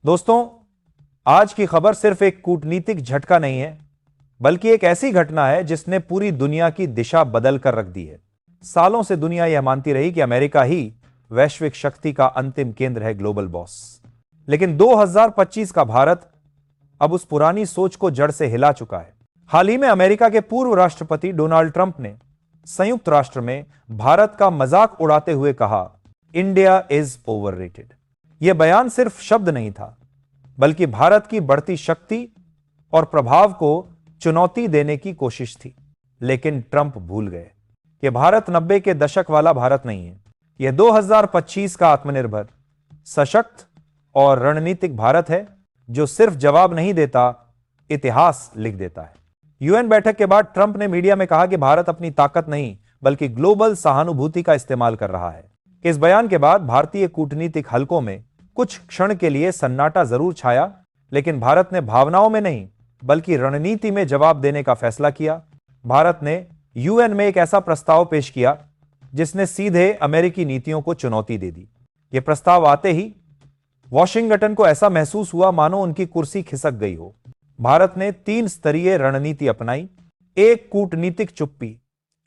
दोस्तों, आज की खबर सिर्फ एक कूटनीतिक झटका नहीं है, बल्कि एक ऐसी घटना है जिसने पूरी दुनिया की दिशा बदल कर रख दी है। सालों से दुनिया यह मानती रही कि अमेरिका ही वैश्विक शक्ति का अंतिम केंद्र है, ग्लोबल बॉस। लेकिन 2025 का भारत अब उस पुरानी सोच को जड़ से हिला चुका है। हाल ही में अमेरिका के पूर्व राष्ट्रपति डोनाल्ड ट्रंप ने संयुक्त राष्ट्र में भारत का मजाक उड़ाते हुए कहा, इंडिया इज ओवररेटेड। यह बयान सिर्फ शब्द नहीं था, बल्कि भारत की बढ़ती शक्ति और प्रभाव को चुनौती देने की कोशिश थी। लेकिन ट्रंप भूल गए कि भारत 90 के दशक वाला भारत नहीं है। यह 2025 का आत्मनिर्भर, सशक्त और रणनीतिक भारत है, जो सिर्फ जवाब नहीं देता, इतिहास लिख देता है। यूएन बैठक के बाद ट्रंप ने मीडिया में कहा कि भारत अपनी ताकत नहीं, बल्कि ग्लोबल सहानुभूति का इस्तेमाल कर रहा है। इस बयान के बाद भारतीय कूटनीतिक हलकों में कुछ क्षण के लिए सन्नाटा जरूर छाया, लेकिन भारत ने भावनाओं में नहीं, बल्कि रणनीति में जवाब देने का फैसला किया। भारत ने यूएन में एक ऐसा प्रस्ताव पेश किया जिसने सीधे अमेरिकी नीतियों को चुनौती दे दी। यह प्रस्ताव आते ही वॉशिंगटन को ऐसा महसूस हुआ मानो उनकी कुर्सी खिसक गई हो। भारत ने 3 स्तरीय रणनीति अपनाई। एक, कूटनीतिक चुप्पी,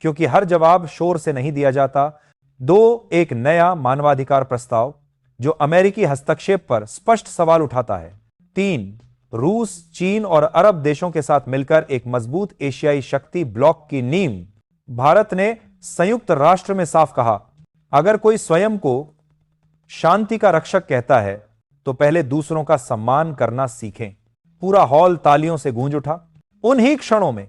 क्योंकि हर जवाब शोर से नहीं दिया जाता। 2, एक नया मानवाधिकार प्रस्ताव जो अमेरिकी हस्तक्षेप पर स्पष्ट सवाल उठाता है। 3, रूस, चीन और अरब देशों के साथ मिलकर एक मजबूत एशियाई शक्ति ब्लॉक की नींव। भारत ने संयुक्त राष्ट्र में साफ कहा, अगर कोई स्वयं को शांति का रक्षक कहता है तो पहले दूसरों का सम्मान करना सीखें। पूरा हॉल तालियों से गूंज उठा। उन्हीं क्षणों में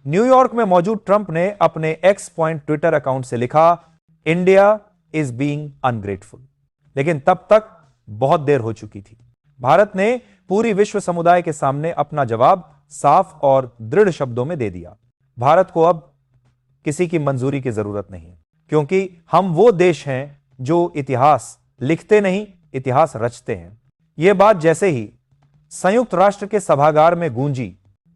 न्यूयॉर्क में मौजूद ट्रंप ने अपने एक्स पॉइंट ट्विटर अकाउंट से लिखा, इंडिया इज बीइंग अनग्रेटफुल। लेकिन तब तक बहुत देर हो चुकी थी। भारत ने पूरी विश्व समुदाय के सामने अपना जवाब साफ और दृढ़ शब्दों में दे दिया। भारत को अब किसी की मंजूरी की जरूरत नहीं है, क्योंकि हम वो देश हैं जो इतिहास लिखते नहीं, इतिहास रचते हैं। यह बात जैसे ही संयुक्त राष्ट्र के सभागार में गूंजी,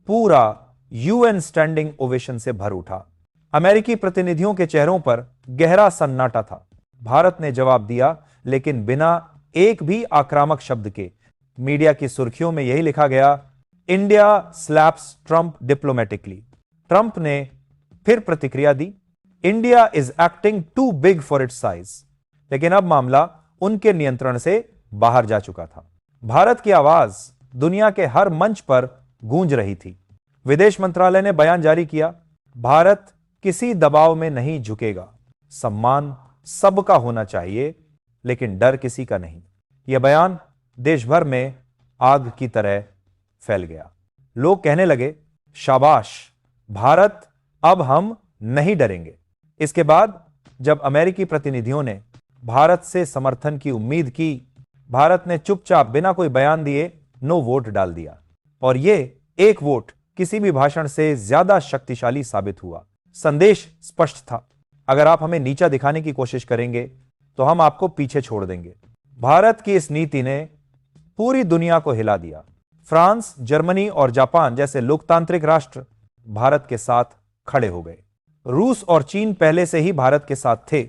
पूरा यूएन स्टैंडिंग ओवेशन से भर उठा। अमेरिकी प्रतिनिधियों के चेहरों पर गहरा सन्नाटा था। भारत ने जवाब दिया, लेकिन बिना एक भी आक्रामक शब्द के। मीडिया की सुर्खियों में यही लिखा गया, India slaps Trump diplomatically. Trump ने फिर प्रतिक्रिया दी, India is acting too big for its size. लेकिन अब मामला उनके नियंत्रण से बाहर जा चुका था। भारत की आवाज दुनिया के हर मंच पर गूंज रही थी। विदेश मंत्रालय ने बयान जारी किया, भारत किसी दबाव में नहीं झुकेगा। सम्मान सबका होना चाहिए, लेकिन डर किसी का नहीं। यह बयान देश भर में आग की तरह फैल गया। लोग कहने लगे, शाबाश भारत, अब हम नहीं डरेंगे। इसके बाद जब अमेरिकी प्रतिनिधियों ने भारत से समर्थन की उम्मीद की, भारत ने चुपचाप बिना कोई बयान दिए नो वोट डाल दिया। और यह एक वोट किसी भी भाषण से ज्यादा शक्तिशाली साबित हुआ। संदेश स्पष्ट था, अगर आप हमें नीचा दिखाने की कोशिश करेंगे तो हम आपको पीछे छोड़ देंगे। भारत की इस नीति ने पूरी दुनिया को हिला दिया। फ्रांस, जर्मनी और जापान जैसे लोकतांत्रिक राष्ट्र भारत के साथ खड़े हो गए। रूस और चीन पहले से ही भारत के साथ थे।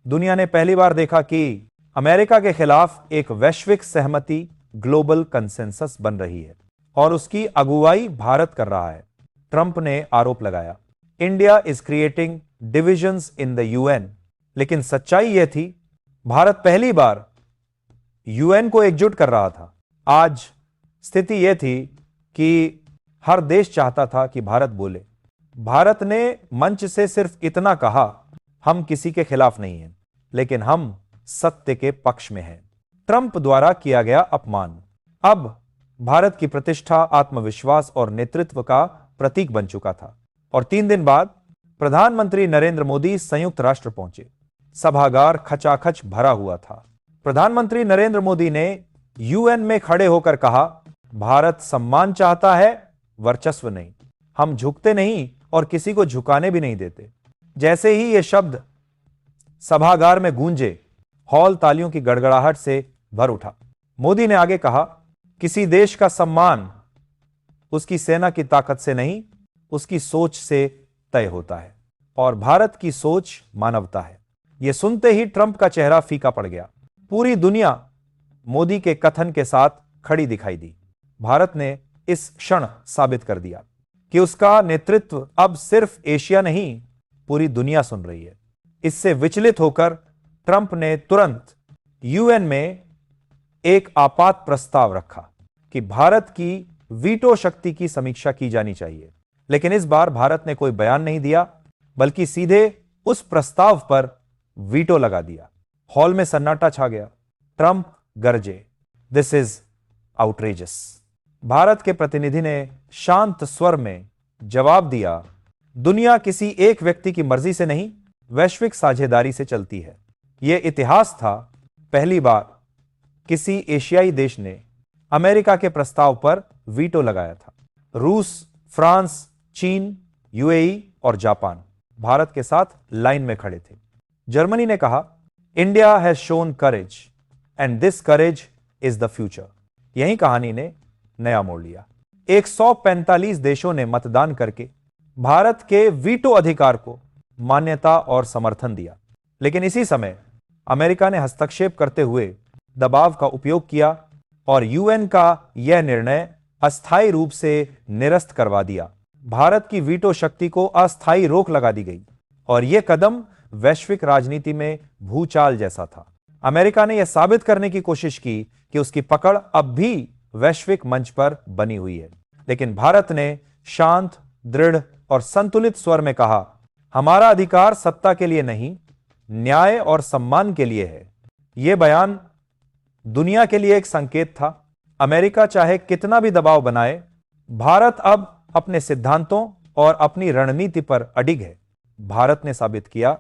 दुनिया ने पहली बार देखा कि अमेरिका के खिलाफ एक वैश्विक सहमति, ग्लोबल कंसेंसस बन रही है और उसकी अगुवाई भारत कर रहा है। ट्रंप ने आरोप लगाया, India is creating divisions in the UN. लेकिन सच्चाई यह थी, भारत पहली बार यूएन को एकजुट कर रहा था। आज स्थिति यह थी कि हर देश चाहता था कि भारत बोले। भारत ने मंच से सिर्फ इतना कहा, हम किसी के खिलाफ नहीं हैं, लेकिन हम सत्य के पक्ष में हैं। ट्रंप द्वारा किया गया अपमान अब भारत की प्रतिष्ठा, आत्मविश्वास और नेतृत्व का प्रतीक बन चुका था। और 3 दिन बाद प्रधानमंत्री नरेंद्र मोदी संयुक्त राष्ट्र पहुंचे। सभागार खचाखच भरा हुआ था। प्रधानमंत्री नरेंद्र मोदी ने यूएन में खड़े होकर कहा, भारत सम्मान चाहता है, वर्चस्व नहीं। हम झुकते नहीं और किसी को झुकाने भी नहीं देते। जैसे ही ये शब्द सभागार में गूंजे, हॉल तालियों की गड़गड़ाहट से भर उठा। मोदी ने आगे कहा, किसी देश का सम्मान उसकी सेना की ताकत से नहीं, उसकी सोच से तय होता है। और भारत की सोच मानवता है। यह सुनते ही ट्रंप का चेहरा फीका पड़ गया। पूरी दुनिया मोदी के कथन के साथ खड़ी दिखाई दी। भारत ने इस क्षण साबित कर दिया कि उसका नेतृत्व अब सिर्फ एशिया नहीं, पूरी दुनिया सुन रही है। इससे विचलित होकर ट्रंप ने तुरंत यूएन में एक आपात प्रस्ताव रखा कि भारत की वीटो शक्ति की समीक्षा की जानी चाहिए। लेकिन इस बार भारत ने कोई बयान नहीं दिया, बल्कि सीधे उस प्रस्ताव पर वीटो लगा दिया। हॉल में सन्नाटा छा गया। ट्रंप गरजे, दिस इज आउटरेजस। भारत के प्रतिनिधि ने शांत स्वर में जवाब दिया, दुनिया किसी एक व्यक्ति की मर्जी से नहीं, वैश्विक साझेदारी से चलती है। यह इतिहास था, पहली बार किसी एशियाई देश ने अमेरिका के प्रस्ताव पर वीटो लगाया था। रूस, फ्रांस, चीन, यूएई और जापान भारत के साथ लाइन में खड़े थे। जर्मनी ने कहा, India has shown courage and this courage is the future. यही कहानी ने नया मोड़ लिया। 145 देशों ने मतदान करके भारत के वीटो अधिकार को मान्यता और समर्थन दिया। लेकिन इसी समय अमेरिका ने हस्तक्षेप करते हुए दबाव का उपयोग किया और यूएन का यह निर्णय अस्थायी रूप से निरस्त करवा दिया। भारत की वीटो शक्ति को अस्थायी रोक लगा दी गई और यह कदम वैश्विक राजनीति में भूचाल जैसा था। अमेरिका ने यह साबित करने की कोशिश की कि उसकी पकड़ अब भी वैश्विक मंच पर बनी हुई है। लेकिन भारत ने शांत, दृढ़ और संतुलित स्वर में कहा, हमारा अधिकार सत्ता के लिए नहीं, न्याय और सम्मान के लिए है। यह बयान दुनिया के लिए एक संकेत था। अमेरिका चाहे कितना भी दबाव बनाए, भारत अब अपने सिद्धांतों और अपनी रणनीति पर अडिग है। भारत ने साबित किया,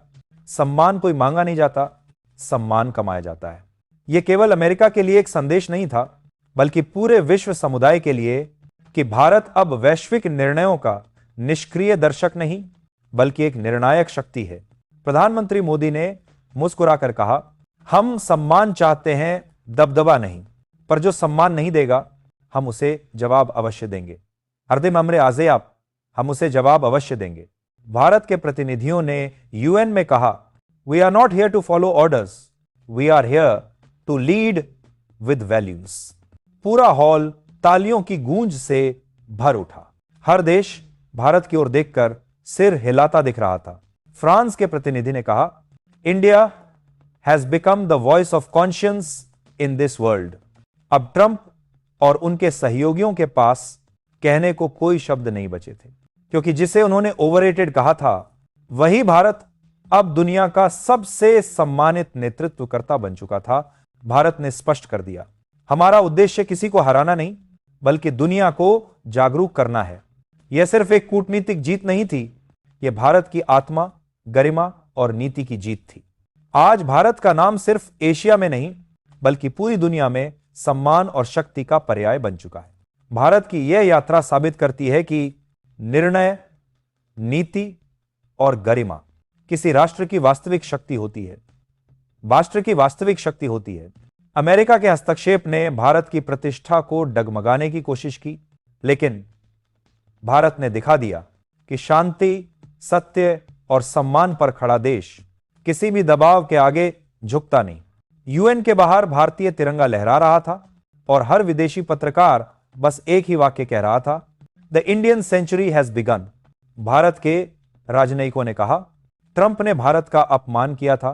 सम्मान कोई मांगा नहीं जाता, सम्मान कमाया जाता है। यह केवल अमेरिका के लिए एक संदेश नहीं था, बल्कि पूरे विश्व समुदाय के लिए कि भारत अब वैश्विक निर्णयों का निष्क्रिय दर्शक नहीं, बल्कि एक निर्णायक शक्ति है। प्रधानमंत्री मोदी ने मुस्कुराकर कहा, हम सम्मान चाहते हैं, दबदबा नहीं, पर जो सम्मान नहीं देगा हम उसे जवाब अवश्य देंगे। हरदिम अमरे आज़ेब, हम उसे जवाब अवश्य देंगे। भारत के प्रतिनिधियों ने यूएन में कहा, we are not here to follow orders, we are here to lead with values. पूरा हॉल तालियों की गूंज से भर उठा। हर देश भारत की ओर देखकर सिर हिलाता दिख रहा था। फ्रांस के प्रतिनिधि ने कहा, India has become the voice of conscience in this world. अब ट्रंप और उनके सहयोगियों के पास कहने को कोई शब्द नहीं बचे थे, क्योंकि जिसे उन्होंने ओवररेटेड कहा था, वही भारत अब दुनिया का सबसे सम्मानित नेतृत्वकर्ता बन चुका था। भारत ने स्पष्ट कर दिया, हमारा उद्देश्य किसी को हराना नहीं, बल्कि दुनिया को जागरूक करना है। यह सिर्फ एक कूटनीतिक जीत नहीं थी, यह भारत की आत्मा, गरिमा और नीति की जीत थी। आज भारत का नाम सिर्फ एशिया में नहीं, बल्कि पूरी दुनिया में सम्मान और शक्ति का पर्याय बन चुका है। भारत की यह यात्रा साबित करती है कि निर्णय, नीति और गरिमा किसी राष्ट्र की वास्तविक शक्ति होती है। राष्ट्र की वास्तविक शक्ति होती है। अमेरिका के हस्तक्षेप ने भारत की प्रतिष्ठा को डगमगाने की कोशिश की, लेकिन भारत ने दिखा दिया कि शांति, सत्य और सम्मान पर खड़ा देश किसी भी दबाव के आगे झुकता नहीं। यूएन के बाहर भारतीय तिरंगा लहरा रहा था और हर विदेशी पत्रकार बस एक ही वाक्य कह रहा था, the Indian century has begun. Bharat के राजनयिकों ने कहा, ट्रंप ने भारत का अपमान किया था,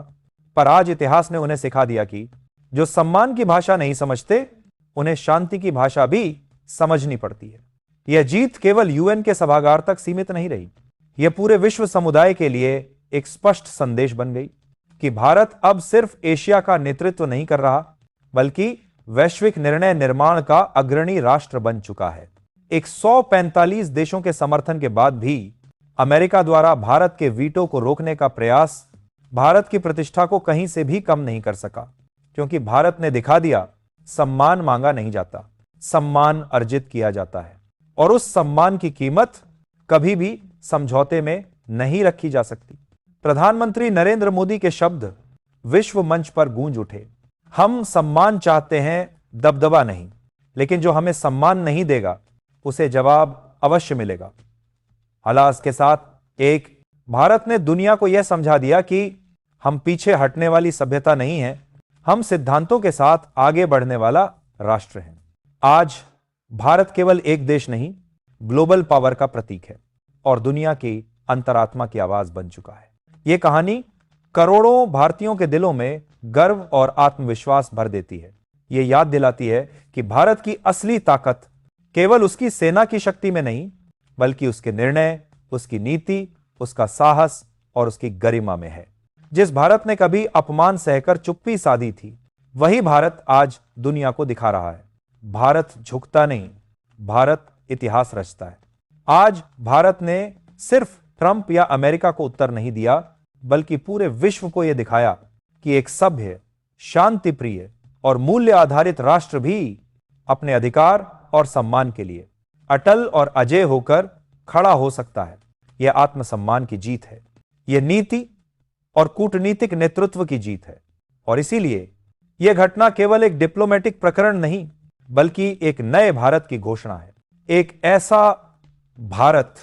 पर आज इतिहास ने उन्हें सिखा दिया कि जो सम्मान की भाषा नहीं समझते, उन्हें शांति की भाषा भी समझनी पड़ती है। यह जीत केवल यूएन के सभागार तक सीमित नहीं रही, यह पूरे विश्व समुदाय के लिए एक स्पष्ट संदेश बन गई कि भारत अब सिर्फ एशिया का नेतृत्व नहीं कर रहा, बल्कि वैश्विक निर्णय निर्माण का अग्रणी राष्ट्र बन चुका है। 145 देशों के समर्थन के बाद भी अमेरिका द्वारा भारत के वीटो को रोकने का प्रयास भारत की प्रतिष्ठा को कहीं से भी कम नहीं कर सका, क्योंकि भारत ने दिखा दिया, सम्मान मांगा नहीं जाता, सम्मान अर्जित किया जाता है, और उस सम्मान की कीमत कभी भी समझौते में नहीं रखी जा सकती। प्रधानमंत्री नरेंद्र मोदी के शब्द विश्व मंच पर गूंज उठे, हम सम्मान चाहते हैं, दबदबा नहीं, लेकिन जो हमें सम्मान नहीं देगा उसे जवाब अवश्य मिलेगा। हालात के साथ एक भारत ने दुनिया को यह समझा दिया कि हम पीछे हटने वाली सभ्यता नहीं है, हम सिद्धांतों के साथ आगे बढ़ने वाला राष्ट्र हैं। आज भारत केवल एक देश नहीं, ग्लोबल पावर का प्रतीक है और दुनिया की अंतरात्मा की आवाज बन चुका है। यह कहानी करोड़ों भारतीयों के दिलों में गर्व और आत्मविश्वास भर देती है। यह याद दिलाती है कि भारत की असली ताकत केवल उसकी सेना की शक्ति में नहीं, बल्कि उसके निर्णय, उसकी नीति, उसका साहस और उसकी गरिमा में है। जिस भारत ने कभी अपमान सहकर चुप्पी साधी थी, वही भारत आज दुनिया को दिखा रहा है। भारत झुकता नहीं, भारत इतिहास रचता है। आज भारत ने सिर्फ ट्रंप या अमेरिका को उत्तर नहीं दिया, बल्कि पूरे विश्व को यह दिखाया कि एक सभ्य, शांति प्रिय और मूल्य आधारित राष्ट्र भी अपने अधिकार और सम्मान के लिए अटल और अजेय होकर खड़ा हो सकता है। यह आत्मसम्मान की जीत है, यह नीति और कूटनीतिक नेतृत्व की जीत है। और इसीलिए यह घटना केवल एक डिप्लोमेटिक प्रकरण नहीं, बल्कि एक नए भारत की घोषणा है। एक ऐसा भारत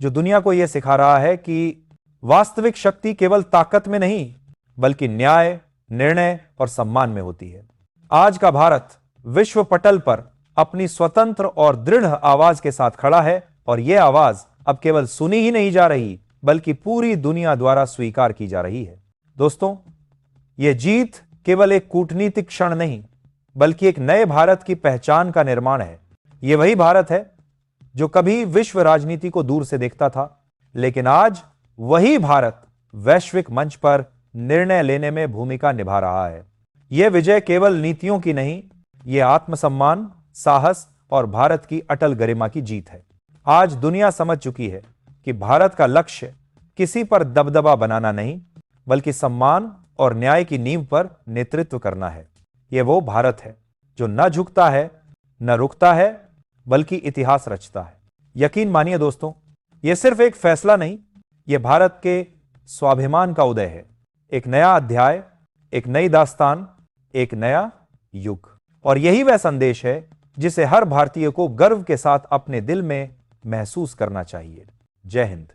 जो दुनिया को यह सिखा रहा है कि वास्तविक शक्ति केवल ताकत में नहीं, बल्कि न्याय, निर्णय और सम्मान में होती है। आज का भारत विश्व पटल पर अपनी स्वतंत्र और दृढ़ आवाज के साथ खड़ा है, और यह आवाज अब केवल सुनी ही नहीं जा रही, बल्कि पूरी दुनिया द्वारा स्वीकार की जा रही है। दोस्तों, यह जीत केवल एक कूटनीतिक क्षण नहीं, बल्कि एक नए भारत की पहचान का निर्माण है। यह वही भारत है जो कभी विश्व राजनीति को दूर से देखता था, लेकिन आज वही भारत वैश्विक मंच पर निर्णय लेने में भूमिका निभा रहा है। यह विजय केवल नीतियों की नहीं, यह आत्मसम्मान, साहस और भारत की अटल गरिमा की जीत है। आज दुनिया समझ चुकी है कि भारत का लक्ष्य किसी पर दबदबा बनाना नहीं, बल्कि सम्मान और न्याय की नींव पर नेतृत्व करना है। यह वो भारत है जो न झुकता है, न रुकता है, बल्कि इतिहास रचता है। यकीन मानिए दोस्तों, यह सिर्फ एक फैसला नहीं, यह भारत के स्वाभिमान का उदय है। एक नया अध्याय, एक नई दास्तान, एक नया युग। और यही वह संदेश है जिसे हर भारतीय को गर्व के साथ अपने दिल में महसूस करना चाहिए। जय हिंद।